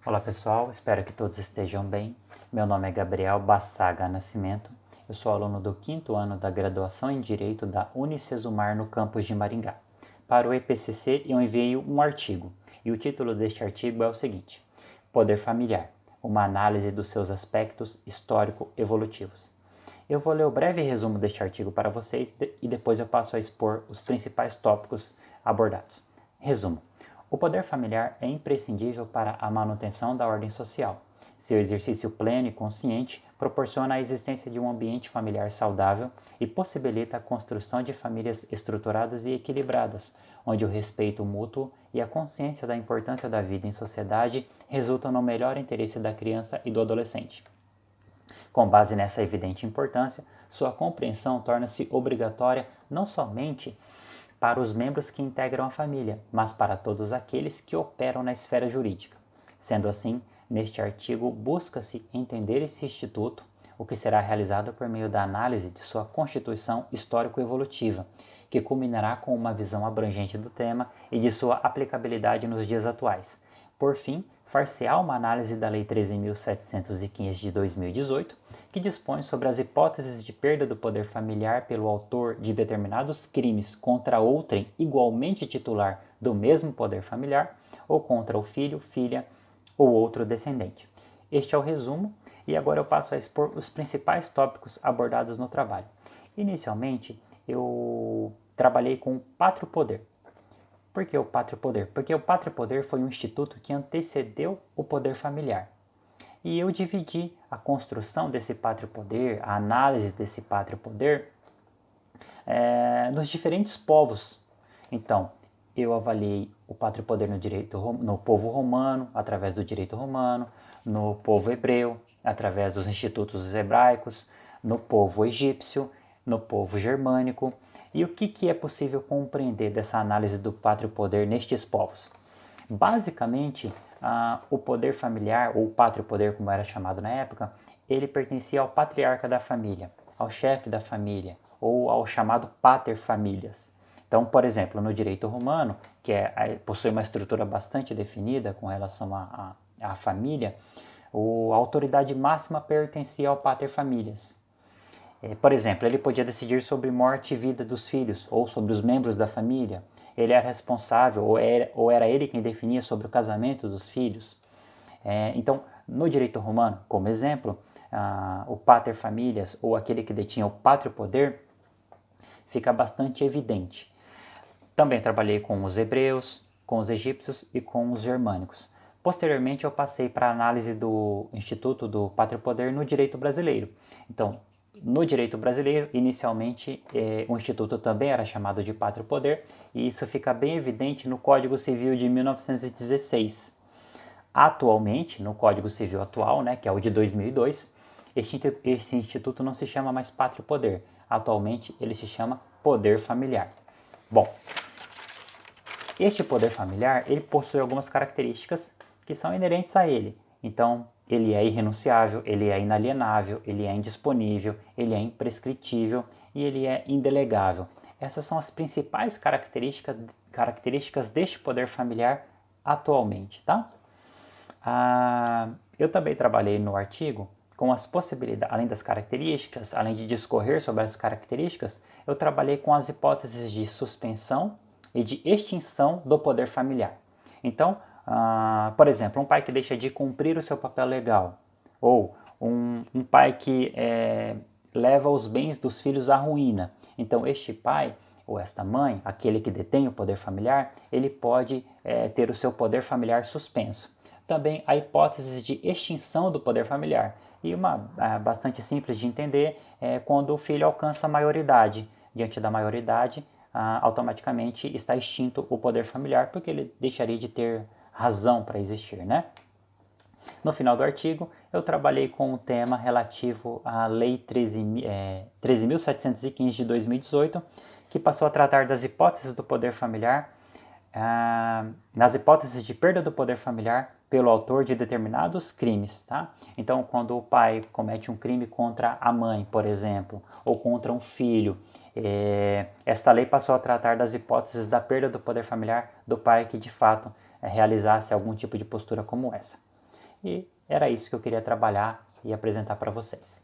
Olá pessoal, espero que todos estejam bem. Meu nome é Gabriel Bassaga Nascimento, eu sou aluno do 5º ano da graduação em Direito da Unicesumar no campus de Maringá. Para o EPCC eu enviei um artigo, e o título deste artigo é o seguinte: Poder Familiar, uma análise dos seus aspectos histórico-evolutivos. Eu vou ler o breve resumo deste artigo para vocês e depois eu passo a expor os principais tópicos abordados. Resumo: o poder familiar é imprescindível para a manutenção da ordem social. Seu exercício pleno e consciente proporciona a existência de um ambiente familiar saudável e possibilita a construção de famílias estruturadas e equilibradas, onde o respeito mútuo e a consciência da importância da vida em sociedade resultam no melhor interesse da criança e do adolescente. Com base nessa evidente importância, sua compreensão torna-se obrigatória não somente para os membros que integram a família, mas para todos aqueles que operam na esfera jurídica. Sendo assim, neste artigo busca-se entender esse instituto, o que será realizado por meio da análise de sua constituição histórico-evolutiva, que culminará com uma visão abrangente do tema e de sua aplicabilidade nos dias atuais. Por fim, far-se-á uma análise da Lei 13.715 de 2018, que dispõe sobre as hipóteses de perda do poder familiar pelo autor de determinados crimes contra outrem igualmente titular do mesmo poder familiar ou contra o filho, filha ou outro descendente. Este é o resumo e agora eu passo a expor os principais tópicos abordados no trabalho. Inicialmente, eu trabalhei com o pátrio poder. Por que o pátrio poder? Porque o pátrio poder foi um instituto que antecedeu o poder familiar. E eu dividi a construção desse pátrio poder, a análise desse pátrio poder, nos diferentes povos. Então, eu avaliei o pátrio poder no povo romano, através do direito romano, no povo hebreu, através dos institutos hebraicos, no povo egípcio, no povo germânico. E o que é possível compreender dessa análise do pátrio poder nestes povos? Basicamente, o poder familiar, ou pátrio poder como era chamado na época, ele pertencia ao patriarca da família, ao chefe da família, ou ao chamado pater familias. Então, por exemplo, no direito romano, que possui uma estrutura bastante definida com relação à família, a autoridade máxima pertencia ao pater familias. Por exemplo, ele podia decidir sobre morte e vida dos filhos, ou sobre os membros da família. Ele era responsável, ou era ele quem definia sobre o casamento dos filhos. Então, no direito romano, como exemplo, o pater familias, ou aquele que detinha o pátrio poder, fica bastante evidente. Também trabalhei com os hebreus, com os egípcios e com os germânicos. Posteriormente, eu passei para a análise do Instituto do Pátrio Poder no direito brasileiro. Então, no direito brasileiro, inicialmente, o Instituto também era chamado de Pátrio Poder, e isso fica bem evidente no Código Civil de 1916. Atualmente, no Código Civil atual, que é o de 2002, esse instituto não se chama mais Pátrio Poder. Atualmente, ele se chama Poder Familiar. Bom, este poder familiar, ele possui algumas características que são inerentes a ele. Então, ele é irrenunciável, ele é inalienável, ele é indisponível, ele é imprescritível e ele é indelegável. Essas são as principais características deste poder familiar atualmente, tá? Eu também trabalhei no artigo com as possibilidades, além das características, além de discorrer sobre as características, eu trabalhei com as hipóteses de suspensão e de extinção do poder familiar. Então, por exemplo, um pai que deixa de cumprir o seu papel legal, ou um pai que leva os bens dos filhos à ruína. Então, este pai ou esta mãe, aquele que detém o poder familiar, ele pode ter o seu poder familiar suspenso. Também a hipótese de extinção do poder familiar. E uma bastante simples de entender é quando o filho alcança a maioridade. Diante da maioridade, automaticamente está extinto o poder familiar, porque ele deixaria de ter razão para existir, né? No final do artigo, eu trabalhei com o tema relativo à Lei 13.715 de 2018, que passou a tratar das hipóteses do poder familiar, nas hipóteses de perda do poder familiar pelo autor de determinados crimes, tá? Então, quando o pai comete um crime contra a mãe, por exemplo, ou contra um filho, esta lei passou a tratar das hipóteses da perda do poder familiar do pai que de fato realizasse algum tipo de postura como essa. E era isso que eu queria trabalhar e apresentar para vocês.